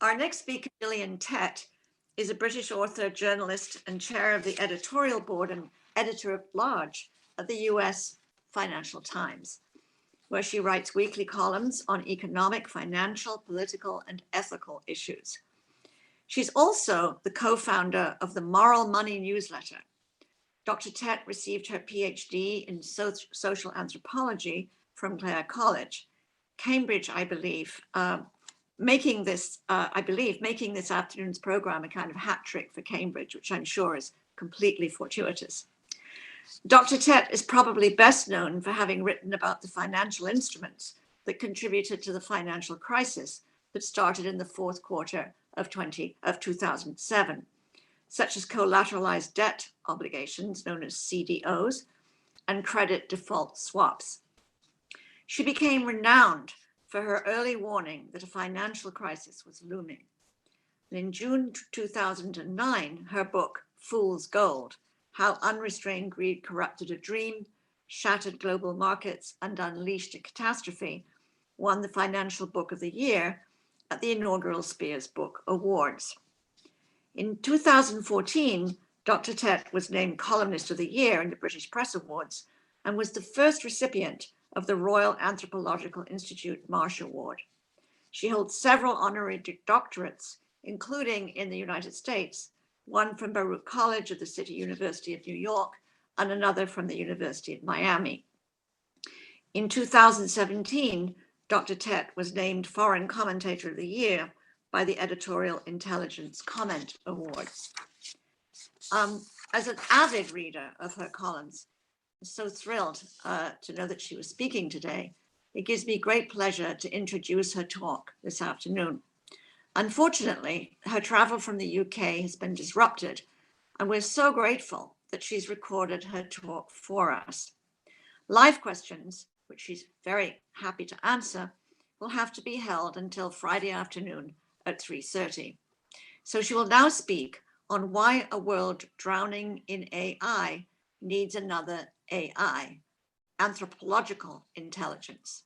Our next speaker, Gillian Tett, is a British author, journalist, and chair of the editorial board and editor-at-large of the US Financial Times, where she writes weekly columns on economic, financial, political, and ethical issues. She's also the co-founder of the Moral Money newsletter. Dr. Tett received her PhD in social anthropology from Clare College, Cambridge, I believe, making this afternoon's program a kind of hat trick for Cambridge, which I'm sure is completely fortuitous. Dr. Tett is probably best known for having written about the financial instruments that contributed to the financial crisis that started in the fourth quarter of 2007, such as collateralized debt obligations, known as CDOs, and credit default swaps. She became renowned for her early warning that a financial crisis was looming. And in June 2009, her book, Fool's Gold: How Unrestrained Greed Corrupted a Dream, Shattered Global Markets, and Unleashed a Catastrophe, won the Financial Book of the Year at the inaugural Spears Book Awards. In 2014, Dr. Tett was named Columnist of the Year in the British Press Awards and was the first recipient of the Royal Anthropological Institute Marsh Award. She holds several honorary doctorates, including in the United States, one from Baruch College of the City University of New York and another from the University of Miami. In 2017, Dr. Tett was named Foreign Commentator of the Year by the Editorial Intelligence Comment Awards. As an avid reader of her columns, I'm so thrilled to know that she was speaking today. It gives me great pleasure to introduce her talk this afternoon. Unfortunately, her travel from the UK has been disrupted, and we're so grateful that she's recorded her talk for us. Live questions, which she's very happy to answer, will have to be held until Friday afternoon at 3:30. So she will now speak on why a world drowning in AI needs another AI, anthropological intelligence.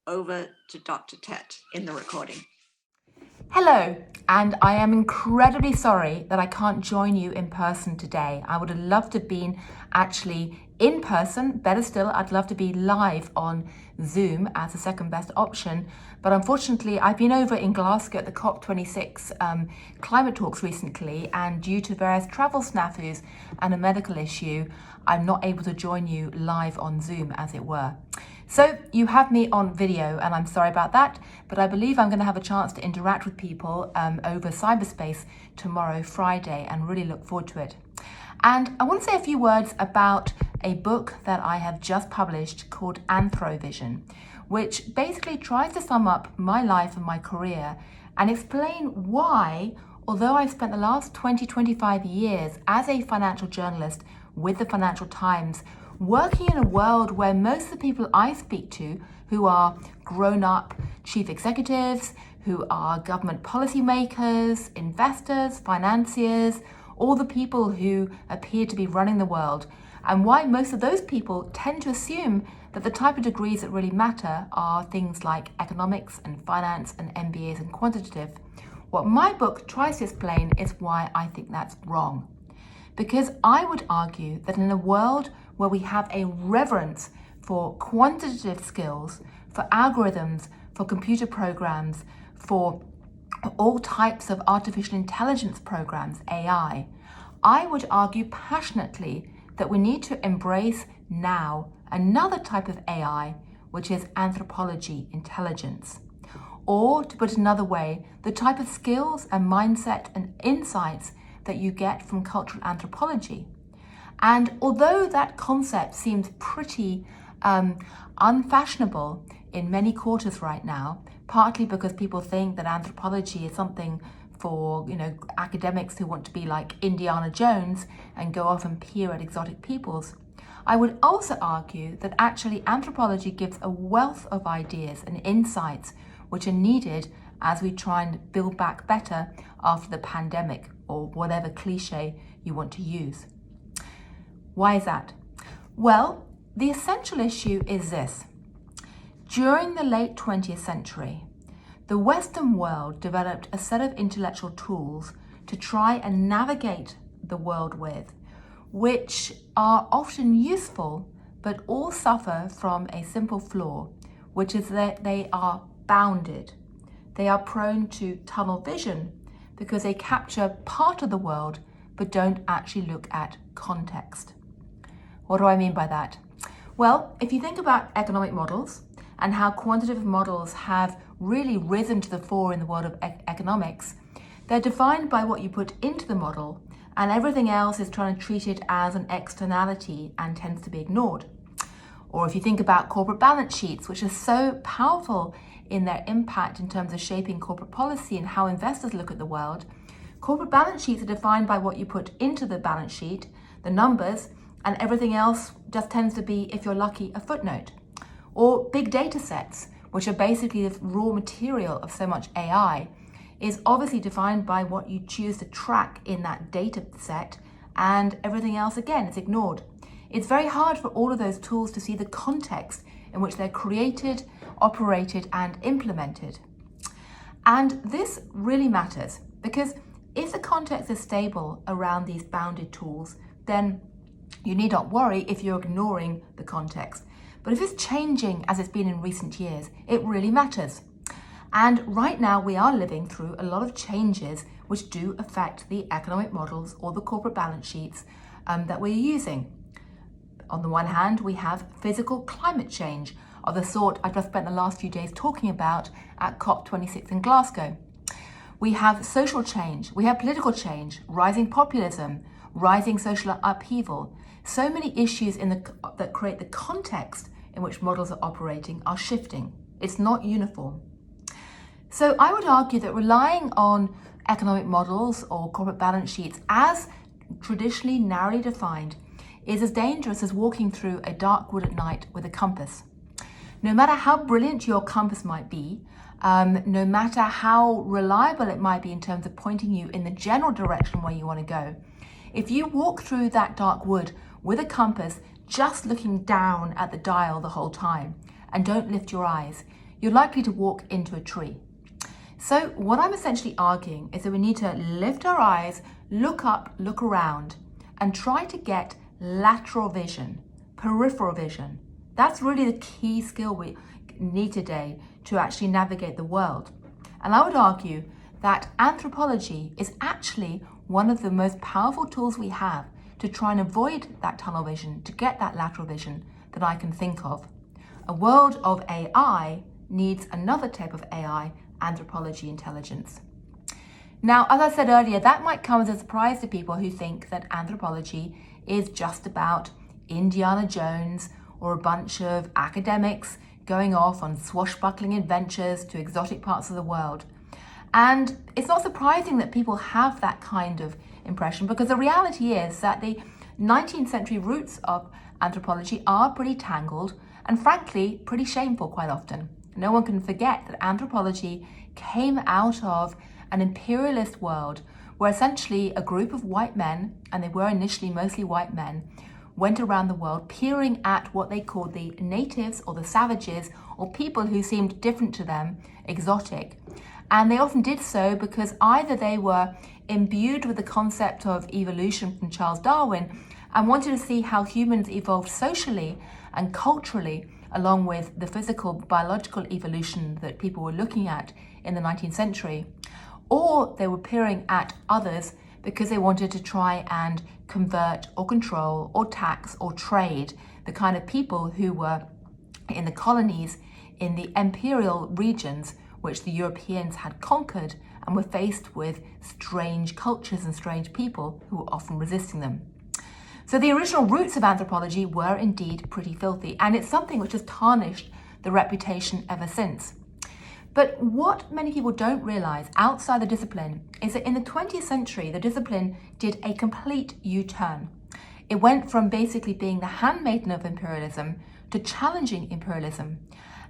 Over to Dr. Tett in the recording. Hello, and I am incredibly sorry that I can't join you in person today. I would have loved to have been actually in person. Better still, I'd love to be live on Zoom as a second best option. But unfortunately, I've been over in Glasgow at the COP26 climate talks recently, and due to various travel snafus and a medical issue, I'm not able to join you live on Zoom, as it were. So you have me on video, and I'm sorry about that, but I believe I'm going to have a chance to interact with people over cyberspace tomorrow, Friday, and really look forward to it. And I want to say a few words about a book that I have just published called Anthro Vision, which basically tries to sum up my life and my career and explain why, although I've spent the last 25 years as a financial journalist with the Financial Times, working in a world where most of the people I speak to, who are grown-up chief executives, who are government policymakers, investors, financiers, all the people who appear to be running the world, and why most of those people tend to assume that the type of degrees that really matter are things like economics and finance and MBAs and quantitative. What my book tries to explain is why I think that's wrong. Because I would argue that in a world where we have a reverence for quantitative skills, for algorithms, for computer programs, for all types of artificial intelligence programs, AI, I would argue passionately that we need to embrace now another type of AI, which is anthropology intelligence. Or, to put it another way, the type of skills and mindset and insights that you get from cultural anthropology. And although that concept seems pretty unfashionable in many quarters right now, partly because people think that anthropology is something for, academics who want to be like Indiana Jones and go off and peer at exotic peoples, I would also argue that actually anthropology gives a wealth of ideas and insights which are needed as we try and build back better after the pandemic, or whatever cliche you want to use. Why is that? Well, the essential issue is this. During the late 20th century, the Western world developed a set of intellectual tools to try and navigate the world with, which are often useful, but all suffer from a simple flaw, which is that they are bounded. They are prone to tunnel vision because they capture part of the world, but don't actually look at context. What do I mean by that? Well, if you think about economic models and how quantitative models have really risen to the fore in the world of economics, they're defined by what you put into the model, and everything else is trying to treat it as an externality and tends to be ignored. Or if you think about corporate balance sheets, which are so powerful in their impact in terms of shaping corporate policy and how investors look at the world, corporate balance sheets are defined by what you put into the balance sheet, the numbers, and everything else just tends to be, if you're lucky, a footnote. Or big data sets, which are basically the raw material of so much AI, is obviously defined by what you choose to track in that data set, and everything else, again, is ignored. It's very hard for all of those tools to see the context in which they're created, operated, and implemented. And this really matters because if the context is stable around these bounded tools, then you need not worry if you're ignoring the context. But if it's changing as it's been in recent years, it really matters. And right now we are living through a lot of changes which do affect the economic models or the corporate balance sheets that we're using. On the one hand, we have physical climate change of the sort I've just spent the last few days talking about at COP26 in Glasgow. We have social change, we have political change, rising populism, rising social upheaval. So many issues that create the context in which models are operating are shifting. It's not uniform. So I would argue that relying on economic models or corporate balance sheets as traditionally narrowly defined is as dangerous as walking through a dark wood at night with a compass. No matter how brilliant your compass might be, no matter how reliable it might be in terms of pointing you in the general direction where you want to go, if you walk through that dark wood with a compass just looking down at the dial the whole time and don't lift your eyes, you're likely to walk into a tree. So what I'm essentially arguing is that we need to lift our eyes, look up, look around, and try to get lateral vision, peripheral vision. That's really the key skill we need today to actually navigate the world. And I would argue that anthropology is actually one of the most powerful tools we have to try and avoid that tunnel vision, to get that lateral vision that I can think of. A world of AI needs another type of AI, anthropology intelligence. Now, as I said earlier, that might come as a surprise to people who think that anthropology is just about Indiana Jones or a bunch of academics going off on swashbuckling adventures to exotic parts of the world. And it's not surprising that people have that kind of impression, because the reality is that the 19th century roots of anthropology are pretty tangled and frankly pretty shameful quite often. No one can forget that anthropology came out of an imperialist world where essentially a group of white men, and they were initially mostly white men, went around the world peering at what they called the natives or the savages, or people who seemed different to them, exotic. And they often did so because either they were imbued with the concept of evolution from Charles Darwin and wanted to see how humans evolved socially and culturally along with the physical, biological evolution that people were looking at in the 19th century. Or they were peering at others because they wanted to try and convert or control or tax or trade the kind of people who were in the colonies in the imperial regions which the Europeans had conquered and were faced with strange cultures and strange people who were often resisting them. So the original roots of anthropology were indeed pretty filthy, and it's something which has tarnished the reputation ever since. But what many people don't realize outside the discipline is that in the 20th century, the discipline did a complete U-turn. It went from basically being the handmaiden of imperialism to challenging imperialism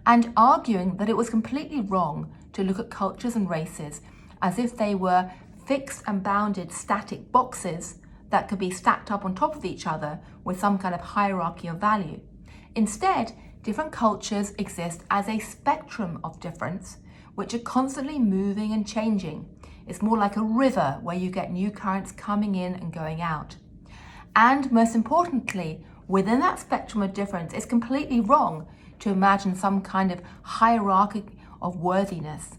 and arguing that it was completely wrong to look at cultures and races as if they were fixed and bounded static boxes that could be stacked up on top of each other with some kind of hierarchy of value. Instead, different cultures exist as a spectrum of difference which are constantly moving and changing. It's more like a river where you get new currents coming in and going out. And most importantly, within that spectrum of difference, it's completely wrong to imagine some kind of hierarchy of worthiness.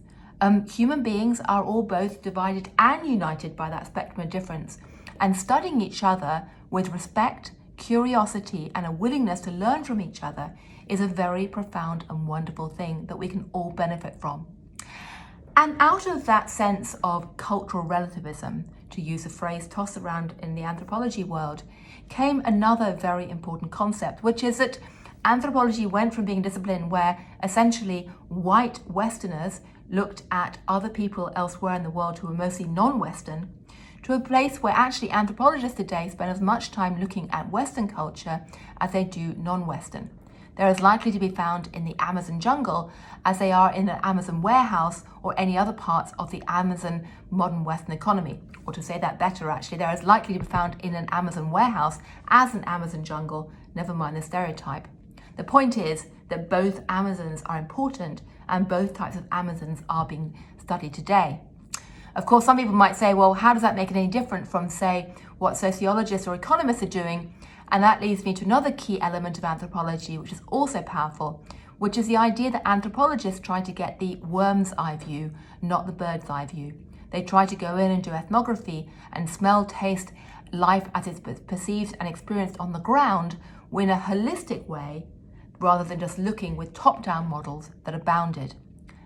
Human beings are all both divided and united by that spectrum of difference, and studying each other with respect, curiosity, and a willingness to learn from each other is a very profound and wonderful thing that we can all benefit from. And out of that sense of cultural relativism, to use a phrase tossed around in the anthropology world, came another very important concept, which is that anthropology went from being a discipline where essentially white Westerners looked at other people elsewhere in the world who were mostly non-Western, to a place where actually anthropologists today spend as much time looking at Western culture as they do non-Western. They're as likely to be found in the Amazon jungle as they are in an Amazon warehouse or any other parts of the Amazon modern Western economy. Or to say that better, actually, they're as likely to be found in an Amazon warehouse as an Amazon jungle, never mind the stereotype. The point is that both Amazons are important and both types of Amazons are being studied today. Of course, some people might say, well, how does that make it any different from, say, what sociologists or economists are doing? And that leads me to another key element of anthropology, which is also powerful, which is the idea that anthropologists try to get the worm's eye view, not the bird's eye view. They try to go in and do ethnography and smell, taste life as it's perceived and experienced on the ground in a holistic way, rather than just looking with top-down models that are bounded.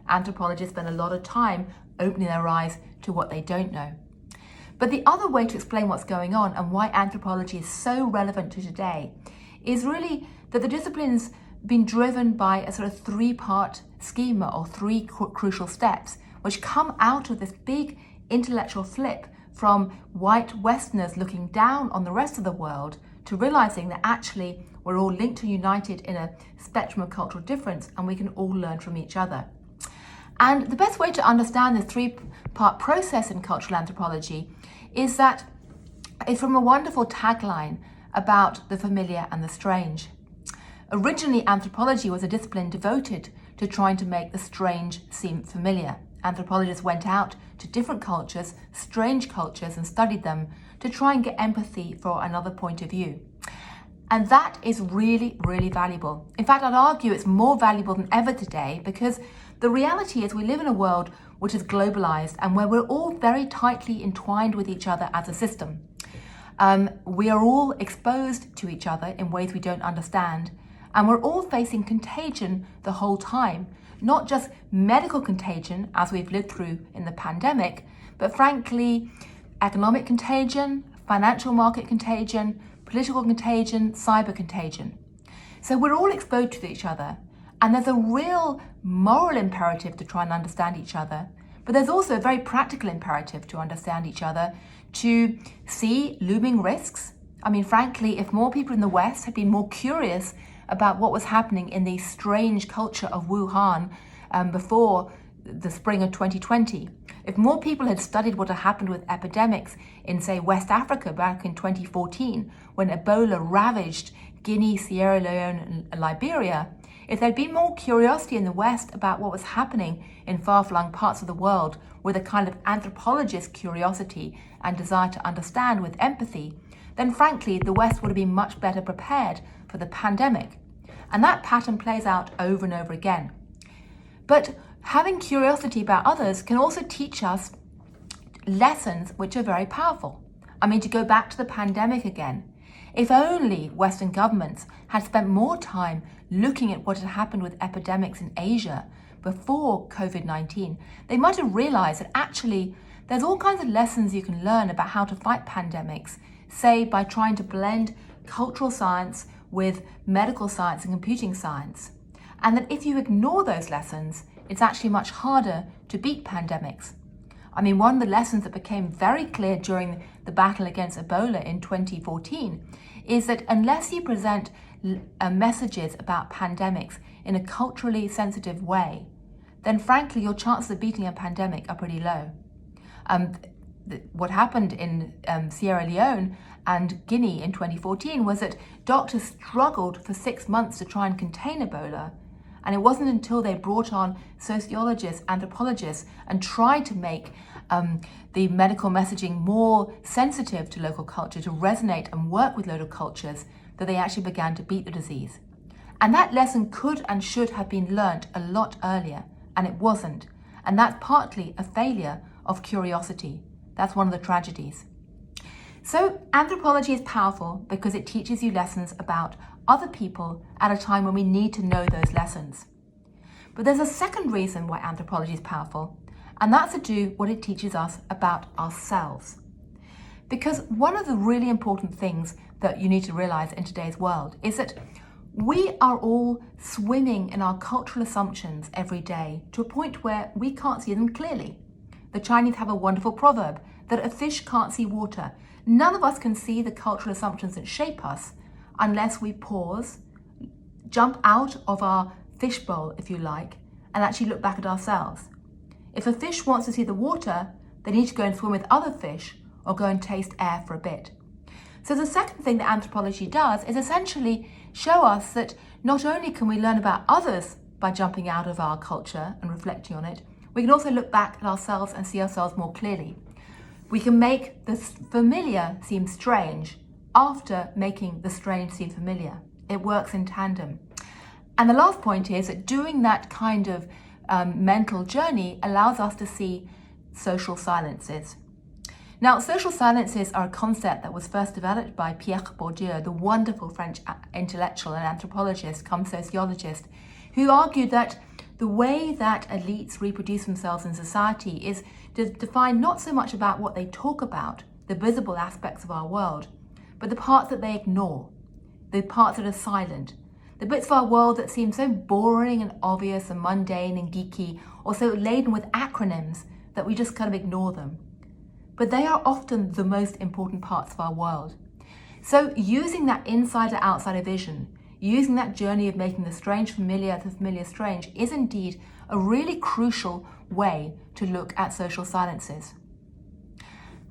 Anthropologists spend a lot of time opening their eyes to what they don't know. But the other way to explain what's going on and why anthropology is so relevant to today is really that the discipline's been driven by a sort of three-part schema or three crucial steps, which come out of this big intellectual flip from white Westerners looking down on the rest of the world to realizing that actually we're all linked and united in a spectrum of cultural difference and we can all learn from each other. And the best way to understand this three-part process in cultural anthropology is that it's from a wonderful tagline about the familiar and the strange. Originally, anthropology was a discipline devoted to trying to make the strange seem familiar. Anthropologists went out to different cultures, strange cultures, and studied them to try and get empathy for another point of view. And that is really, really valuable. In fact, I'd argue it's more valuable than ever today because the reality is we live in a world which is globalized and where we're all very tightly entwined with each other as a system. We are all exposed to each other in ways we don't understand, and we're all facing contagion the whole time, not just medical contagion as we've lived through in the pandemic, but frankly, economic contagion, financial market contagion, political contagion, cyber contagion. So we're all exposed to each other, and there's a real moral imperative to try and understand each other, but there's also a very practical imperative to understand each other, to see looming risks. I mean, frankly, if more people in the West had been more curious about what was happening in the strange culture of Wuhan before the spring of 2020, if more people had studied what had happened with epidemics in, say, West Africa back in 2014, when Ebola ravaged Guinea, Sierra Leone, and Liberia, if there'd been more curiosity in the West about what was happening in far-flung parts of the world with a kind of anthropologist curiosity and desire to understand with empathy, then frankly, the West would have been much better prepared for the pandemic. And that pattern plays out over and over again. But having curiosity about others can also teach us lessons which are very powerful. I mean, to go back to the pandemic again, if only Western governments had spent more time looking at what had happened with epidemics in Asia before COVID-19, they might have realized that actually there's all kinds of lessons you can learn about how to fight pandemics, say by trying to blend cultural science with medical science and computing science. And that if you ignore those lessons, it's actually much harder to beat pandemics. I mean, one of the lessons that became very clear during the battle against Ebola in 2014 is that unless you present messages about pandemics in a culturally sensitive way, then frankly, your chances of beating a pandemic are pretty low. What happened in Sierra Leone and Guinea in 2014 was that doctors struggled for 6 months to try and contain Ebola, And it wasn't until they brought on sociologists, anthropologists, and tried to make the medical messaging more sensitive to local culture, to resonate and work with local cultures, that they actually began to beat the disease. And that lesson could and should have been learnt a lot earlier, and it wasn't. And that's partly a failure of curiosity. That's one of the tragedies. So anthropology is powerful because it teaches you lessons about other people at a time when we need to know those lessons. But there's a second reason why anthropology is powerful, and that's to do what it teaches us about ourselves. Because one of the really important things that you need to realize in today's world is that we are all swimming in our cultural assumptions every day to a point where we can't see them clearly. The Chinese have a wonderful proverb that a fish can't see water. None of us can see the cultural assumptions that shape us unless we pause, jump out of our fishbowl, if you like, and actually look back at ourselves. If a fish wants to see the water, they need to go and swim with other fish or go and taste air for a bit. So the second thing that anthropology does is essentially show us that not only can we learn about others by jumping out of our culture and reflecting on it, we can also look back at ourselves and see ourselves more clearly. We can make the familiar seem strange after making the strange seem familiar. It works in tandem. And the last point is that doing that kind of mental journey allows us to see social silences. Now, social silences are a concept that was first developed by Pierre Bourdieu, the wonderful French intellectual and anthropologist, come sociologist, who argued that the way that elites reproduce themselves in society is defined not so much about what they talk about, the visible aspects of our world, but the parts that they ignore, the parts that are silent, the bits of our world that seem so boring and obvious and mundane and geeky, or so laden with acronyms that we just kind of ignore them. But they are often the most important parts of our world. So using that insider-outsider vision, using that journey of making the strange familiar, the familiar strange, is indeed a really crucial way to look at social silences.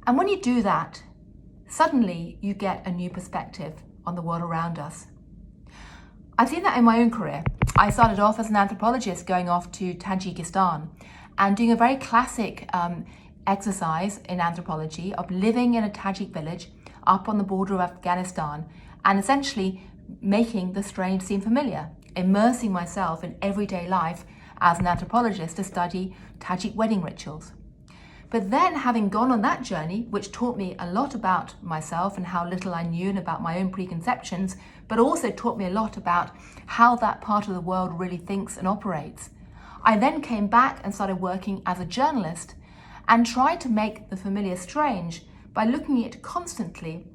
And when you do that, suddenly you get a new perspective on the world around us. I've seen that in my own career. I started off as an anthropologist going off to Tajikistan and doing a very classic exercise in anthropology of living in a Tajik village up on the border of Afghanistan and essentially making the strange seem familiar, immersing myself in everyday life as an anthropologist to study Tajik wedding rituals. But then having gone on that journey, which taught me a lot about myself and how little I knew and about my own preconceptions, but also taught me a lot about how that part of the world really thinks and operates, I then came back and started working as a journalist and tried to make the familiar strange by looking at it constantly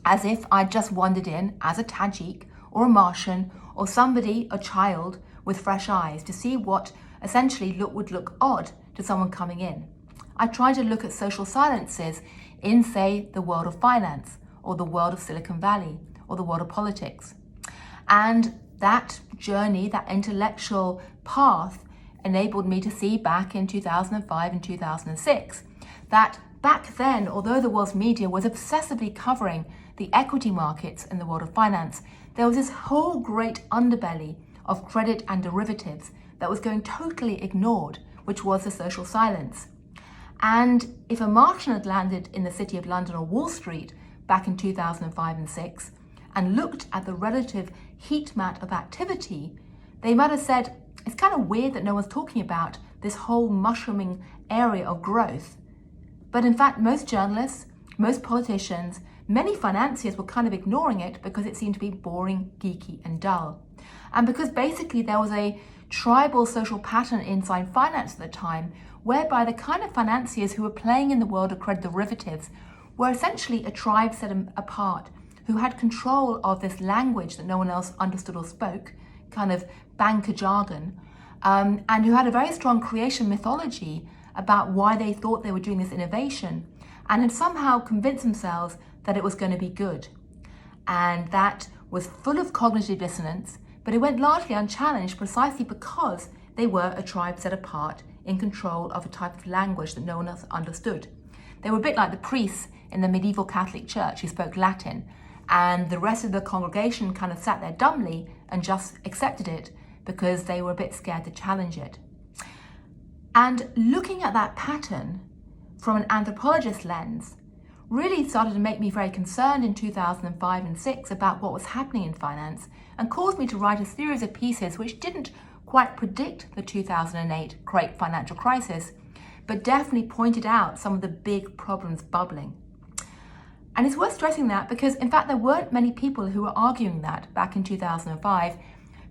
as if I'd just wandered in as a Tajik or a Martian or somebody, a child, with fresh eyes to see what essentially would look odd to someone coming in. I tried to look at social silences in, say, the world of finance or the world of Silicon Valley or the world of politics. And that journey, that intellectual path, enabled me to see back in 2005 and 2006 that back then, although the world's media was obsessively covering the equity markets in the world of finance, there was this whole great underbelly of credit and derivatives that was going totally ignored, which was the social silence. And if a Martian had landed in the City of London or Wall Street back in 2005 and 6 and looked at the relative heat map of activity, they might have said, it's kind of weird that no one's talking about this whole mushrooming area of growth. But in fact, most journalists, most politicians, many financiers were kind of ignoring it because it seemed to be boring, geeky, and dull. And because basically there was a tribal social pattern inside finance at the time, whereby the kind of financiers who were playing in the world of credit derivatives were essentially a tribe set apart, who had control of this language that no one else understood or spoke, kind of banker jargon, and who had a very strong creation mythology about why they thought they were doing this innovation, and had somehow convinced themselves that it was going to be good. And that was full of cognitive dissonance, but it went largely unchallenged precisely because they were a tribe set apart in control of a type of language that no one else understood. They were a bit like the priests in the medieval Catholic Church who spoke Latin, and the rest of the congregation kind of sat there dumbly and just accepted it because they were a bit scared to challenge it. And looking at that pattern from an anthropologist lens really started to make me very concerned in 2005 and 6 about what was happening in finance, and caused me to write a series of pieces which didn't quite predict the 2008 great financial crisis, but definitely pointed out some of the big problems bubbling. And it's worth stressing that because, in fact, there weren't many people who were arguing that back in 2005,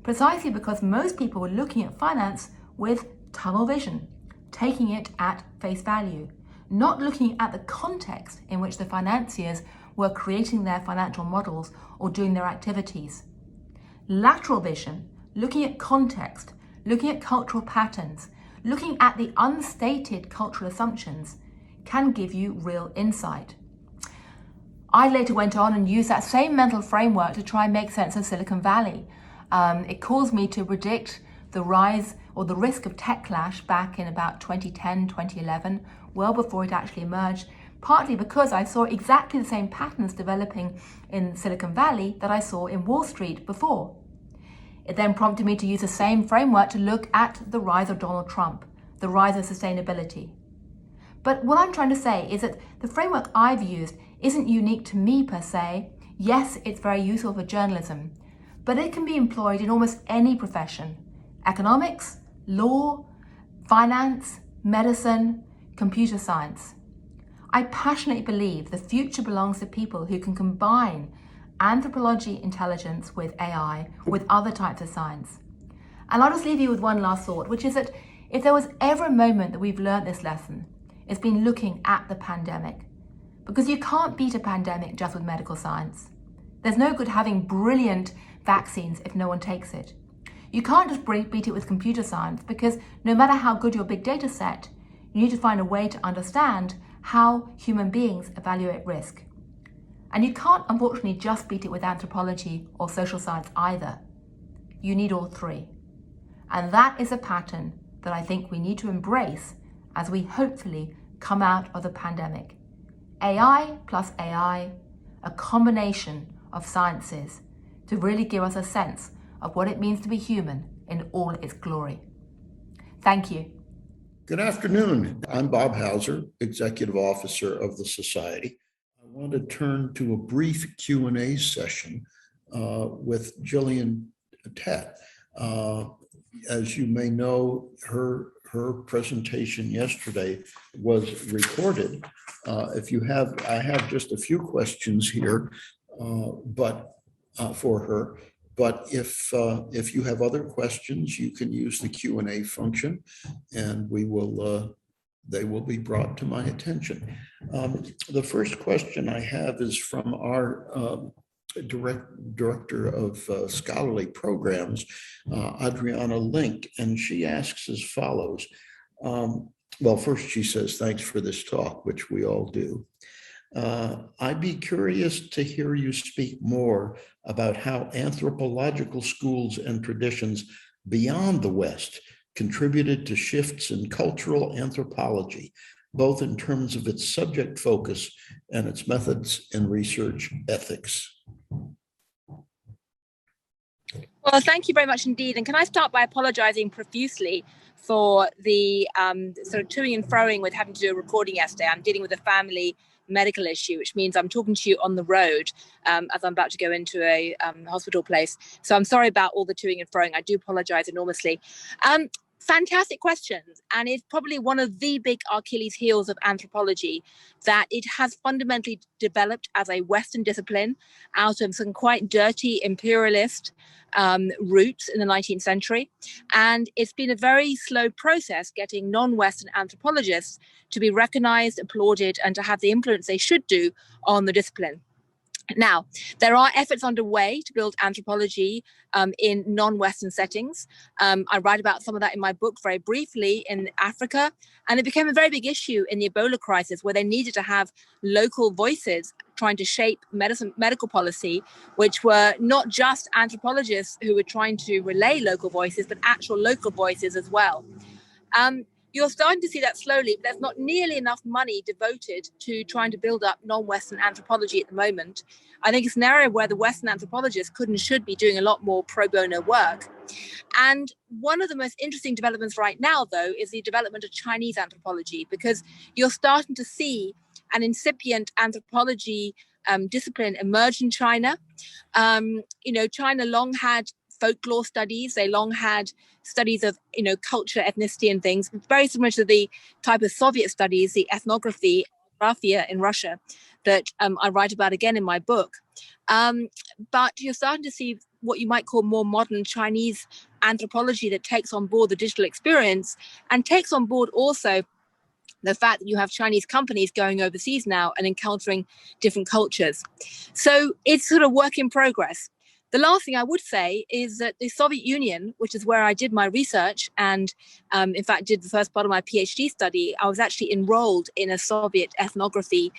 precisely because most people were looking at finance with tunnel vision, taking it at face value, not looking at the context in which the financiers were creating their financial models or doing their activities. Lateral vision, looking at context, looking at cultural patterns, looking at the unstated cultural assumptions, can give you real insight. I later went on and used that same mental framework to try and make sense of Silicon Valley. It caused me to predict the rise or the risk of tech clash back in about 2010, 2011, well before it actually emerged, partly because I saw exactly the same patterns developing in Silicon Valley that I saw in Wall Street before. It then prompted me to use the same framework to look at the rise of Donald Trump, the rise of sustainability. But what I'm trying to say is that the framework I've used isn't unique to me per se. Yes, it's very useful for journalism, but it can be employed in almost any profession: economics, law, finance, medicine, computer science. I passionately believe the future belongs to people who can combine anthropology intelligence with AI, with other types of science. And I'll just leave you with one last thought, which is that if there was ever a moment that we've learned this lesson, it's been looking at the pandemic. Because you can't beat a pandemic just with medical science. There's no good having brilliant vaccines if no one takes it. You can't just beat it with computer science, because no matter how good your big data set, you need to find a way to understand how human beings evaluate risk. And you can't, unfortunately, just beat it with anthropology or social science either. You need all three. And that is a pattern that I think we need to embrace as we hopefully come out of the pandemic. AI plus AI, a combination of sciences to really give us a sense of what it means to be human in all its glory. Thank you. Good afternoon. I'm Bob Hauser, Executive Officer of the Society. I want to turn to a brief Q&A session with Gillian Tett. As you may know, her presentation yesterday was recorded. I have just a few questions here, for her. But if you have other questions, you can use the Q&A function, and they will be brought to my attention. The first question I have is from our Director of Scholarly Programs, Adriana Link, and she asks as follows. Well, first she says, thanks for this talk, which we all do. I'd be curious to hear you speak more about how anthropological schools and traditions beyond the West contributed to shifts in cultural anthropology, both in terms of its subject focus and its methods and research ethics. Well, thank you very much indeed. And can I start by apologizing profusely for the sort of toing and froing with having to do a recording yesterday. I'm dealing with a family medical issue, which means I'm talking to you on the road as I'm about to go into a hospital place. So I'm sorry about all the toing and froing. I do apologize enormously. Fantastic questions. And it's probably one of the big Achilles heels of anthropology, that it has fundamentally developed as a Western discipline out of some quite dirty imperialist roots in the 19th century. And it's been a very slow process getting non-Western anthropologists to be recognized, applauded, and to have the influence they should do on the discipline. Now, there are efforts underway to build anthropology in non-Western settings. I write about some of that in my book very briefly in Africa. And it became a very big issue in the Ebola crisis, where they needed to have local voices trying to shape medical policy, which were not just anthropologists who were trying to relay local voices, but actual local voices as well. You're starting to see that slowly, but there's not nearly enough money devoted to trying to build up non-Western anthropology at the moment. I think it's an area where the Western anthropologists could and should be doing a lot more pro bono work. And one of the most interesting developments right now, though, is the development of Chinese anthropology, because you're starting to see an incipient anthropology discipline emerge in China. China long had folklore studies. They long had studies of, culture, ethnicity and things, very similar to the type of Soviet studies, the ethnography in Russia that I write about again in my book. But you're starting to see what you might call more modern Chinese anthropology that takes on board the digital experience and takes on board also the fact that you have Chinese companies going overseas now and encountering different cultures. So it's sort of work in progress. The last thing I would say is that the Soviet Union, which is where I did my research and in fact did the first part of my PhD study, I was actually enrolled in a Soviet ethnography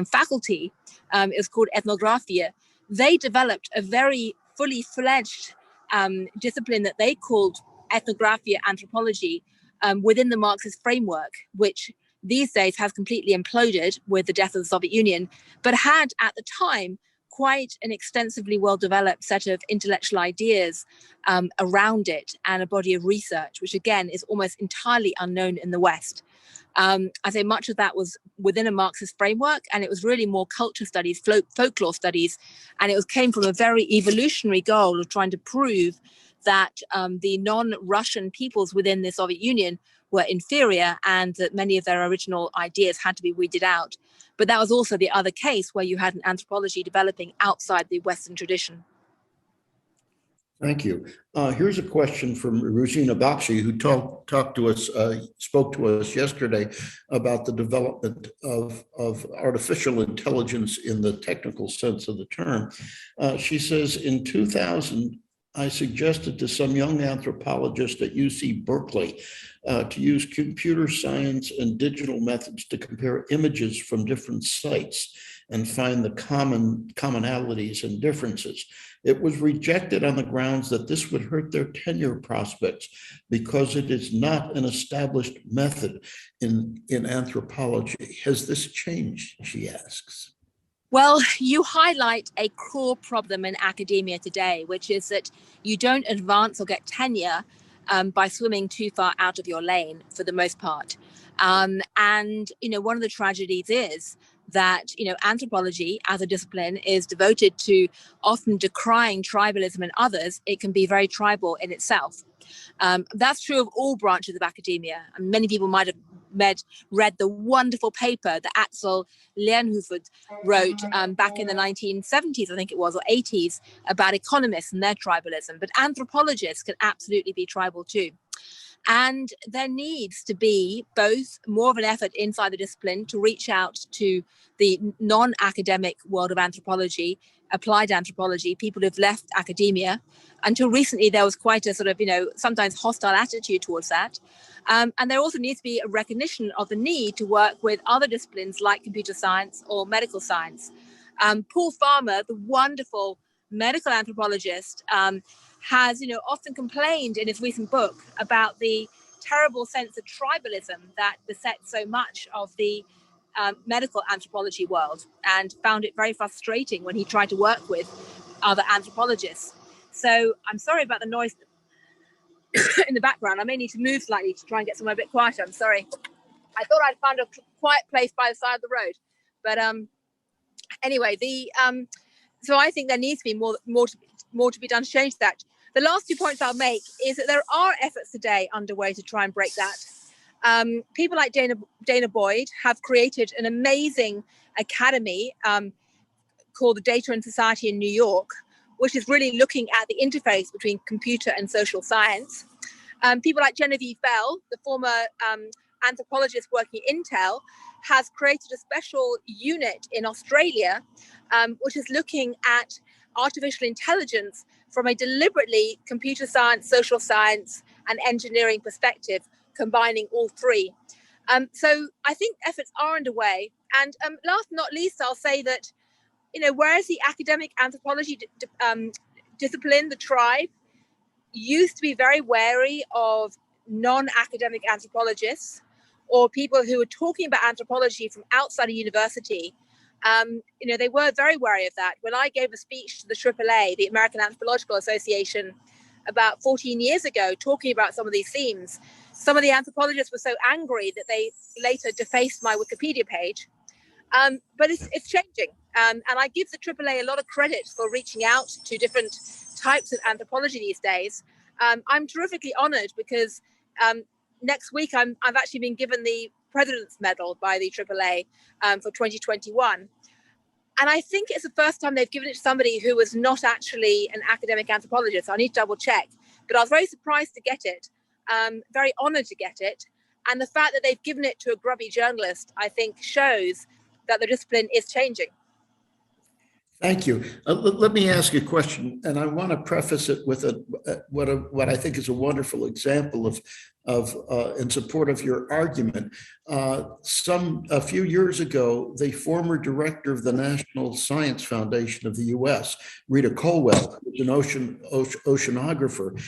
faculty. It was called Ethnographia. They developed a very fully fledged discipline that they called Ethnographia Anthropology within the Marxist framework, which these days has completely imploded with the death of the Soviet Union, but had at the time quite an extensively well-developed set of intellectual ideas around it and a body of research, which again is almost entirely unknown in the West. I say much of that was within a Marxist framework, and it was really more culture studies, folklore studies, and it came from a very evolutionary goal of trying to prove that the non-Russian peoples within the Soviet Union were inferior and that many of their original ideas had to be weeded out. But that was also the other case where you had an anthropology developing outside the Western tradition. Thank you. Here's a question from Rosina Bakshi, who spoke to us yesterday about the development of artificial intelligence in the technical sense of the term. She says, in 2000, I suggested to some young anthropologists at UC Berkeley to use computer science and digital methods to compare images from different sites and find the commonalities and differences. It was rejected on the grounds that this would hurt their tenure prospects because it is not an established method in anthropology. Has this changed, she asks? Well, you highlight a core problem in academia today, which is that you don't advance or get tenure by swimming too far out of your lane for the most part. And, one of the tragedies is that, anthropology as a discipline is devoted to often decrying tribalism in others. It can be very tribal in itself. That's true of all branches of academia. And many people might have read the wonderful paper that Axel Leonhufvud wrote back in the 1970s, I think it was, or 80s, about economists and their tribalism. But anthropologists can absolutely be tribal too. And there needs to be both more of an effort inside the discipline to reach out to the non-academic world of anthropology, applied anthropology, people who've left academia. Until recently, there was quite a sort of, sometimes hostile attitude towards that. And there also needs to be a recognition of the need to work with other disciplines like computer science or medical science. Paul Farmer, the wonderful medical anthropologist, has, often complained in his recent book about the terrible sense of tribalism that besets so much of the medical anthropology world, and found it very frustrating when he tried to work with other anthropologists. So I'm sorry about the noise in the background. I may need to move slightly to try and get somewhere a bit quieter. I'm sorry. I thought I'd found a quiet place by the side of the road. But anyway, so I think there needs to be more to be done to change that. The last 2 points I'll make is that there are efforts today underway to try and break that. People like Dana Boyd have created an amazing academy called the Data and Society in New York, which is really looking at the interface between computer and social science. People like Genevieve Bell, the former anthropologist working at Intel, has created a special unit in Australia, which is looking at artificial intelligence from a deliberately computer science, social science, and engineering perspective, combining all three. So I think efforts are underway. And last but not least, I'll say that, whereas the academic anthropology discipline, the tribe, used to be very wary of non-academic anthropologists or people who are talking about anthropology from outside a university, they were very wary of that. When I gave a speech to the AAA, the American Anthropological Association, about 14 years ago, talking about some of these themes, some of the anthropologists were so angry that they later defaced my Wikipedia page. But it's changing. And I give the AAA a lot of credit for reaching out to different types of anthropology these days. I'm terrifically honored because next week I've actually been given the President's Medal by the AAA for 2021. And I think it's the first time they've given it to somebody who was not actually an academic anthropologist. I need to double check. But I was very surprised to get it, very honored to get it. And the fact that they've given it to a grubby journalist, I think, shows that the discipline is changing. Thank you. Let me ask you a question, and I want to preface it with what I think is a wonderful example of in support of your argument. A few years ago, the former director of the National Science Foundation of the U.S., Rita Colwell, who's an oceanographer,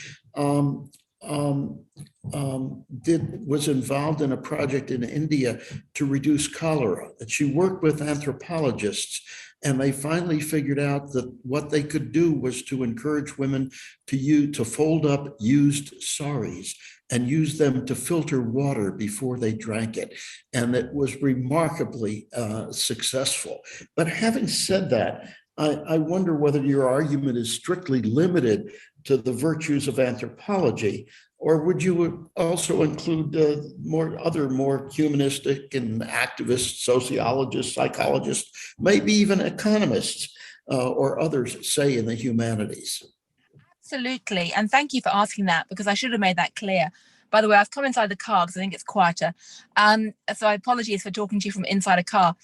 was involved in a project in India to reduce cholera. And she worked with anthropologists, and they finally figured out that what they could do was to encourage women to fold up used saris and use them to filter water before they drank it. And it was remarkably successful. But having said that, I wonder whether your argument is strictly limited to the virtues of anthropology, or would you also include more humanistic and activists, sociologists, psychologists, maybe even economists or others, say, in the humanities? Absolutely. And thank you for asking that, because I should have made that clear. By the way, I've come inside the car because I think it's quieter. So apologies for talking to you from inside a car.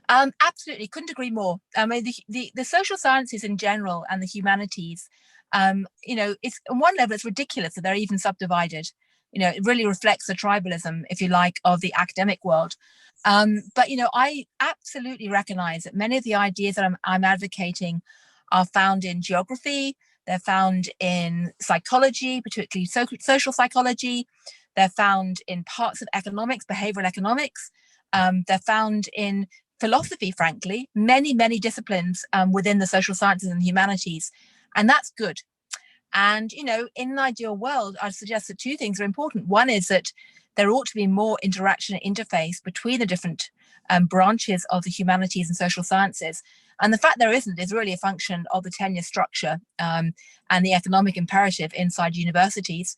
Absolutely, couldn't agree more. I mean, the social sciences in general and the humanities, it's on one level, it's ridiculous that they're even subdivided. It really reflects the tribalism, if you like, of the academic world. But I absolutely recognize that many of the ideas that I'm advocating are found in geography. They're found in psychology, particularly social psychology. They're found in parts of economics, behavioral economics. They're found in philosophy, frankly, many, many disciplines within the social sciences and humanities. And that's good. And, in an ideal world, I'd suggest that two things are important. One is that there ought to be more interaction and interface between the different branches of the humanities and social sciences. And the fact there isn't is really a function of the tenure structure and the economic imperative inside universities.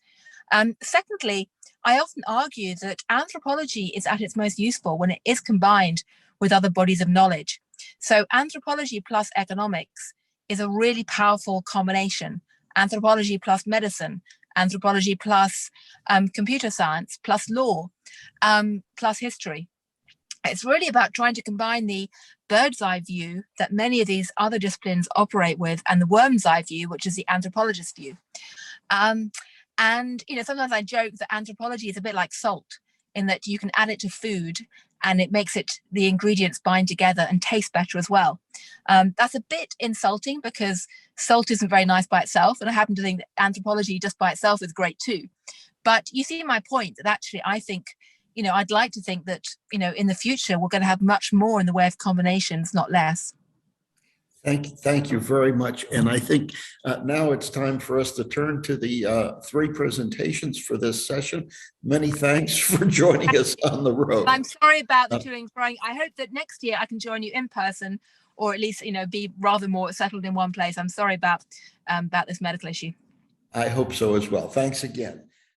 Secondly, I often argue that anthropology is at its most useful when it is combined with other bodies of knowledge. So anthropology plus economics is a really powerful combination. Anthropology plus medicine, anthropology plus computer science, plus law, plus history. It's really about trying to combine the bird's eye view that many of these other disciplines operate with and the worm's eye view, which is the anthropologist view. And, sometimes I joke that anthropology is a bit like salt in that you can add it to food and it makes the ingredients bind together and taste better as well. That's a bit insulting because salt isn't very nice by itself. And I happen to think that anthropology just by itself is great too. But you see my point that actually I think, I'd like to think that, in the future, we're going to have much more in the way of combinations, not less. Thank you very much. And I think now it's time for us to turn to the three presentations for this session. Many thanks for joining us on the road. I'm sorry about the to-ing froing. I hope that next year I can join you in person, or at least, be rather more settled in one place. I'm sorry about this medical issue. I hope so as well. Thanks again.